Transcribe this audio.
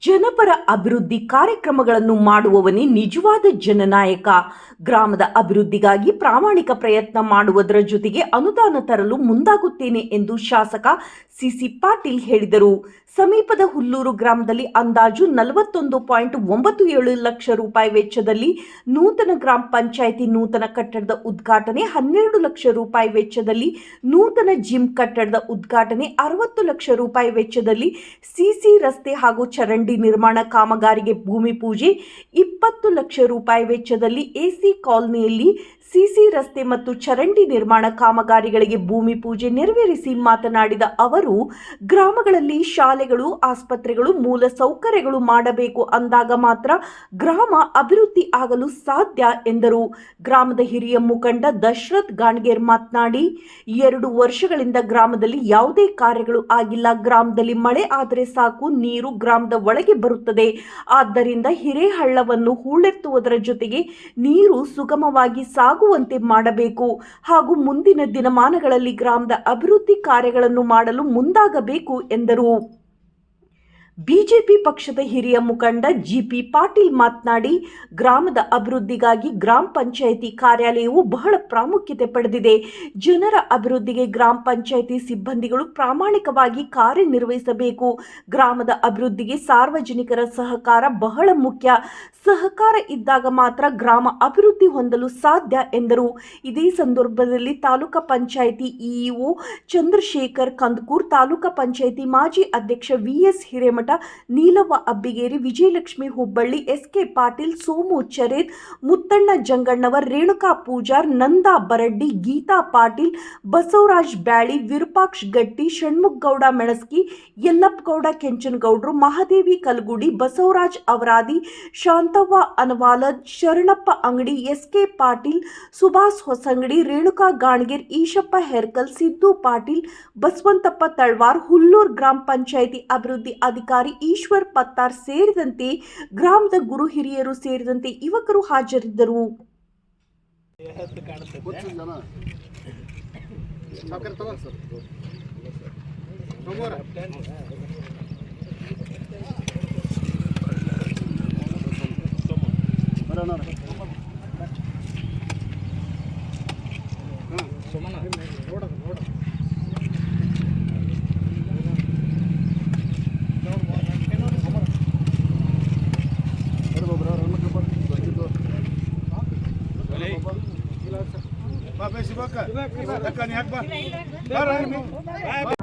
ಜನಪರ ಅಭಿವೃದ್ಧಿ ಕಾರ್ಯಕ್ರಮಗಳನ್ನು ಮಾಡುವವನೇ ನಿಜವಾದ ಜನನಾಯಕ. ಗ್ರಾಮದ ಅಭಿವೃದ್ಧಿಗಾಗಿ ಪ್ರಾಮಾಣಿಕ ಪ್ರಯತ್ನ ಮಾಡುವುದರ ಜೊತೆಗೆ ಅನುದಾನ ತರಲು ಮುಂದಾಗುತ್ತೇನೆ ಎಂದು ಶಾಸಕ ಸಿಸಿ ಪಾಟೀಲ್ ಹೇಳಿದರು. ಸಮೀಪದ ಹುಲ್ಲೂರು ಗ್ರಾಮದಲ್ಲಿ ಅಂದಾಜು 41.97 ಲಕ್ಷ ರೂಪಾಯಿ ವೆಚ್ಚದಲ್ಲಿ ನೂತನ ಗ್ರಾಮ ಪಂಚಾಯಿತಿ ನೂತನ ಕಟ್ಟಡದ ಉದ್ಘಾಟನೆ, 12 ಲಕ್ಷ ರೂಪಾಯಿ ವೆಚ್ಚದಲ್ಲಿ ನೂತನ ಜಿಮ್ ಕಟ್ಟಡದ ಉದ್ಘಾಟನೆ, 60 ಲಕ್ಷ ರೂಪಾಯಿ ವೆಚ್ಚದಲ್ಲಿ ಸಿಸಿ ರಸ್ತೆ ಹಾಗೂ ಚರಂಡಿ ನಿರ್ಮಾಣ ಕಾಮಗಾರಿಗೆ ಭೂಮಿ ಪೂಜೆ, 20 ಲಕ್ಷ ರೂಪಾಯಿ ವೆಚ್ಚದಲ್ಲಿ ಎಸಿ ಕಾಲೋನಿಯಲ್ಲಿ ಸಿಸಿ ರಸ್ತೆ ಮತ್ತು ಚರಂಡಿ ನಿರ್ಮಾಣ ಕಾಮಗಾರಿಗಳಿಗೆ ಭೂಮಿ ಪೂಜೆ ನೆರವೇರಿಸಿ ಮಾತನಾಡಿದ ಅವರು, ಗ್ರಾಮಗಳಲ್ಲಿ ಶಾಲೆಗಳು, ಆಸ್ಪತ್ರೆಗಳು, ಮೂಲ ಸೌಕರ್ಯಗಳು ಮಾಡಬೇಕು ಅಂದಾಗ ಮಾತ್ರ ಗ್ರಾಮ ಅಭಿವೃದ್ಧಿ ಆಗಲು ಸಾಧ್ಯ ಎಂದರು. ಗ್ರಾಮದ ಹಿರಿಯ ಮುಖಂಡ ದಶರಥ್ ಗಾಣಗೇರ್ ಮಾತನಾಡಿ, 2 ವರ್ಷಗಳಿಂದ ಗ್ರಾಮದಲ್ಲಿ ಯಾವುದೇ ಕಾರ್ಯಗಳು ಆಗಿಲ್ಲ. ಗ್ರಾಮದಲ್ಲಿ ಮಳೆ ಆದರೆ ಸಾಕು, ನೀರು ಗ್ರಾಮದ ಒಳಗೆ ಬರುತ್ತದೆ. ಆದ್ದರಿಂದ ಹಿರೇಹಳ್ಳವನ್ನು ಹೂಳೆತ್ತುವುದರ ಜೊತೆಗೆ ನೀರು ಸುಗಮವಾಗಿ ಸಾಗುವಂತೆ ಮಾಡಬೇಕು ಹಾಗೂ ಮುಂದಿನ ದಿನಮಾನಗಳಲ್ಲಿ ಗ್ರಾಮದ ಅಭಿವೃದ್ಧಿ ಕಾರ್ಯಗಳನ್ನು ಮಾಡಲು ಮುಂದಾಗಬೇಕು ಎಂದರು. ಬಿಜೆಪಿ ಪಕ್ಷದ ಹಿರಿಯ ಮುಖಂಡ ಜಿಪಿ ಪಾಟೀಲ್ ಮಾತನಾಡಿ, ಗ್ರಾಮದ ಅಭಿವೃದ್ಧಿಗಾಗಿ ಗ್ರಾಮ ಪಂಚಾಯಿತಿ ಕಾರ್ಯಾಲಯವು ಬಹಳ ಪ್ರಾಮುಖ್ಯತೆ ಪಡೆದಿದೆ. ಜನರ ಅಭಿವೃದ್ಧಿಗೆ ಗ್ರಾಮ ಪಂಚಾಯಿತಿ ಸಿಬ್ಬಂದಿಗಳು ಪ್ರಾಮಾಣಿಕವಾಗಿ ಕಾರ್ಯನಿರ್ವಹಿಸಬೇಕು. ಗ್ರಾಮದ ಅಭಿವೃದ್ಧಿಗೆ ಸಾರ್ವಜನಿಕರ ಸಹಕಾರ ಬಹಳ ಮುಖ್ಯ. ಸಹಕಾರ ಇದ್ದಾಗ ಮಾತ್ರ ಗ್ರಾಮ ಅಭಿವೃದ್ಧಿ ಹೊಂದಲು ಸಾಧ್ಯ ಎಂದರು. ಇದೇ ಸಂದರ್ಭದಲ್ಲಿ ತಾಲೂಕಾ ಪಂಚಾಯಿತಿ ಇಇಒ ಚಂದ್ರಶೇಖರ್ ಕಂದಕೂರ್, ತಾಲೂಕಾ ಪಂಚಾಯಿತಿ ಮಾಜಿ ಅಧ್ಯಕ್ಷ ವಿಎಸ್ ಹಿರೇಮಠ, ನೀಲವ್ವ ಅಬ್ಬಿಗೇರಿ, ವಿಜಯಲಕ್ಷ್ಮಿ ಹುಬ್ಬಳ್ಳಿ, ಎಸ್ಕೆ ಪಾಟೀಲ್, ಸೋಮು ಚರೇತ್, ಮುತ್ತಣ್ಣ ಜಂಗಣ್ಣವರ್, ರೇಣುಕಾ ಪೂಜಾರ್, ನಂದಾ ಬರಡ್ಡಿ, ಗೀತಾ ಪಾಟೀಲ್, ಬಸವರಾಜ್ ಬ್ಯಾಳಿ, ವಿರೂಪಾಕ್ಷ ಗಟ್ಟಿ, ಷಣ್ಮುಖಗೌಡ ಮೆಣಸ್ಕಿ, ಯಲ್ಲಪ್ಪಗೌಡ ಕೆಂಚನಗೌಡರು, ಮಹಾದೇವಿ ಕಲಗುಡಿ, ಬಸವರಾಜ್ ಅವರಾದಿ, ಶಾಂತವ್ವ ಅನವಾಲದ್, ಶರಣಪ್ಪ ಅಂಗಡಿ, ಎಸ್ಕೆ ಪಾಟೀಲ್, ಸುಭಾಸ್ ಹೊಸಂಗಡಿ, ರೇಣುಕಾ ಗಾಣಗೇರ್, ಈಶಪ್ಪ ಹೆರ್ಕಲ್, ಸಿದ್ದು ಪಾಟೀಲ್, ಬಸವಂತಪ್ಪ ತಳವಾರ್, ಹುಲ್ಲೂರು ಗ್ರಾಮ ಪಂಚಾಯಿತಿ ಅಭಿವೃದ್ಧಿ ಅಧಿಕಾರಿ ಈಶ್ವರ್ ಪತ್ತಾರ್ ಸೇರಿದಂತೆ ಗ್ರಾಮದ ಗುರು ಹಿರಿಯರು ಸೇರಿದಂತೆ ಯುವಕರು ಹಾಜರಿದ್ದರು. Bye.